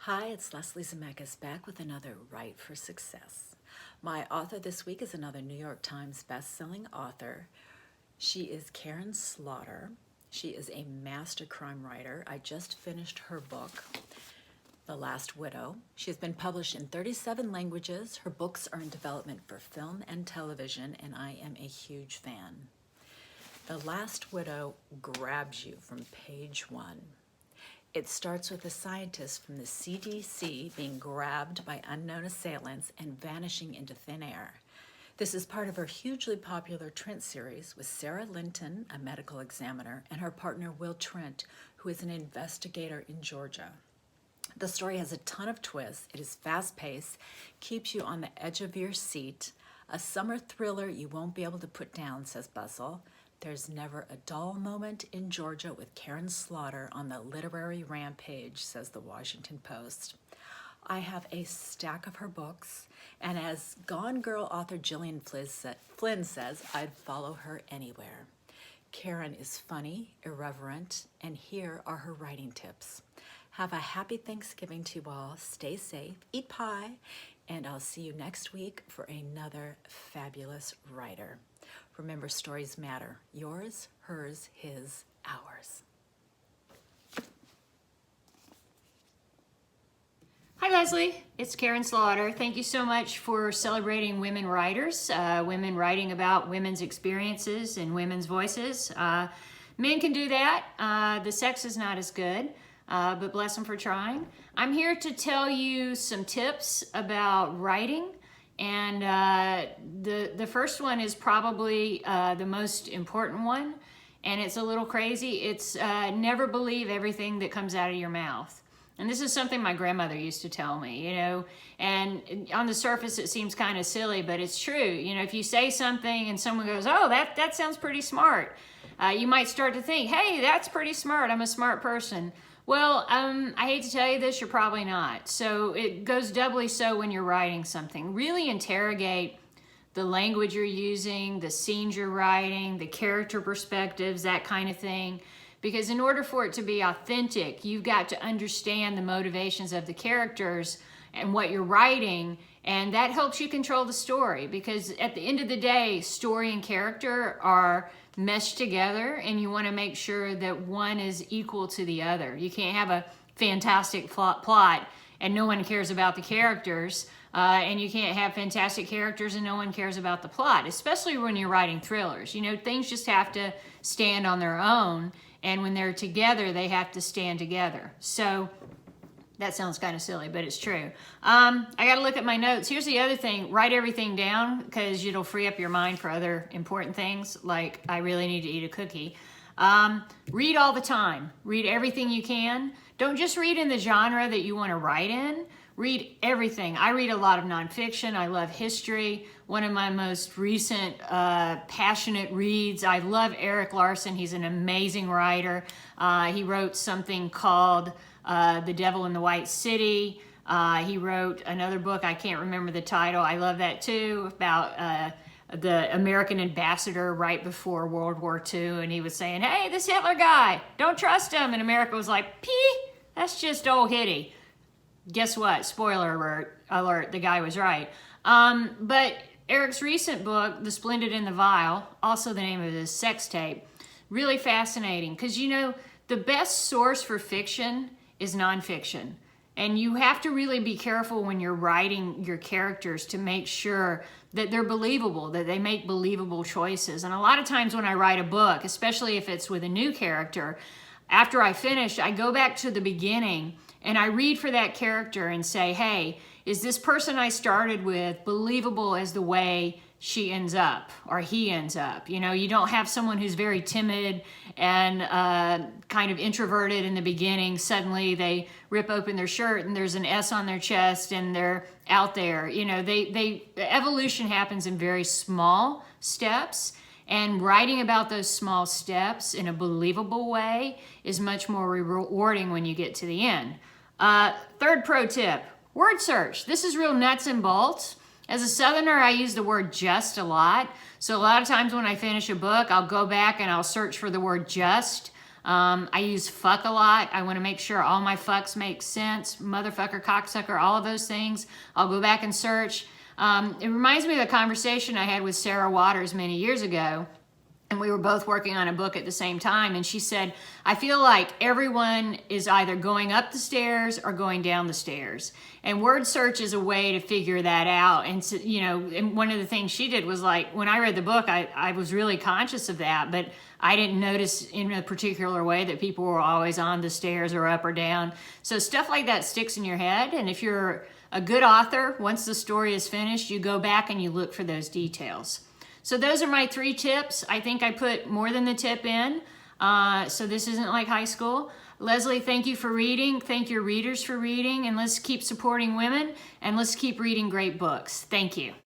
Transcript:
Hi, it's Leslie Zemeckis back with another Write for Success. My author this week is another New York Times best-selling author. She is Karin Slaughter. She is a master crime writer. I just finished her book, The Last Widow. She has been published in 37 languages. Her books are in development for film and television, and I am a huge fan. The Last Widow grabs you from page one. It starts with a scientist from the CDC being grabbed by unknown assailants and vanishing into thin air. This is part of her hugely popular Trent series with Sarah Linton, a medical examiner, and her partner Will Trent, who is an investigator in Georgia. The story has a ton of twists. It is fast-paced, keeps you on the edge of your seat. A summer thriller you won't be able to put down, says Bustle. There's never a dull moment in Georgia with Karin Slaughter on the literary rampage, says the Washington Post. I have a stack of her books, and as Gone Girl author Gillian Flynn says, I'd follow her anywhere. Karin is funny, irreverent, and here are her writing tips. Have a happy Thanksgiving to you all. Stay safe, eat pie, and I'll see you next week for another fabulous writer. Remember, stories matter. Yours, hers, his, ours. Hi Leslie, it's Karin Slaughter. Thank you so much for celebrating women writers, women writing about women's experiences and women's voices. Men can do that. The sex is not as good, but bless them for trying. I'm here to tell you some tips about writing. And the first one is probably the most important one, and it's a little crazy. It's never believe everything that comes out of your mouth. And this is something my grandmother used to tell me, you know, and on the surface it seems kind of silly, but it's true. You know, if you say something and someone goes, oh, that sounds pretty smart, you might start to think, hey, that's pretty smart. I'm a smart person. Well, I hate to tell you this, you're probably not. So it goes doubly so when you're writing something. Really interrogate the language you're using, the scenes you're writing, the character perspectives, that kind of thing. Because in order for it to be authentic, you've got to understand the motivations of the characters and what you're writing, and that helps you control the story. Because at the end of the day, story and character are meshed together, and you want to make sure that one is equal to the other. You can't have a fantastic plot and no one cares about the characters, and you can't have fantastic characters and no one cares about the plot, especially when you're writing thrillers. You know, things just have to stand on their own, and when they're together, they have to stand together. So that sounds kind of silly, but it's true. I got to look at my notes. Here's the other thing. Write everything down because it'll free up your mind for other important things, like I really need to eat a cookie. Read all the time. Read everything you can. Don't just read in the genre that you want to write in. Read everything. I read a lot of nonfiction. I love history. One of my most recent passionate reads, I love Eric Larson. He's an amazing writer. He wrote something called The Devil in the White City. He wrote another book, I can't remember the title. I love that too, about the American ambassador right before World War II. And he was saying, hey, this Hitler guy, don't trust him. And America was like, that's just old Hitty. Guess what? Spoiler alert, the guy was right. But Eric's recent book, The Splendid and the Vile, also the name of his sex tape, really fascinating. Because, you know, the best source for fiction is nonfiction. And you have to really be careful when you're writing your characters to make sure that they're believable, that they make believable choices. And a lot of times when I write a book, especially if it's with a new character, after I finish, I go back to the beginning and I read for that character and say, hey, is this person I started with believable as the way she ends up or he ends up? You know, you don't have someone who's very timid and kind of introverted in the beginning. Suddenly they rip open their shirt and there's an S on their chest and they're out there. You know, evolution happens in very small steps. And writing about those small steps in a believable way is much more rewarding when you get to the end. Third pro tip, word search. This is real nuts and bolts. As a Southerner, I use the word just a lot. So a lot of times when I finish a book, I'll go back and I'll search for the word just. I use fuck a lot. I want to make sure all my fucks make sense. Motherfucker, cocksucker, all of those things. I'll go back and search. It reminds me of a conversation I had with Sarah Waters many years ago. And we were both working on a book at the same time. And she said, I feel like everyone is either going up the stairs or going down the stairs. And word search is a way to figure that out. And, so, you know, and one of the things she did was like, when I read the book, I was really conscious of that. But I didn't notice in a particular way that people were always on the stairs or up or down. So stuff like that sticks in your head. And if you're a good author, once the story is finished, you go back and you look for those details. So those are my 3 tips. I think I put more than the tip in, so this isn't like high school. Leslie, thank you for reading. Thank your readers for reading, and let's keep supporting women, and let's keep reading great books. Thank you.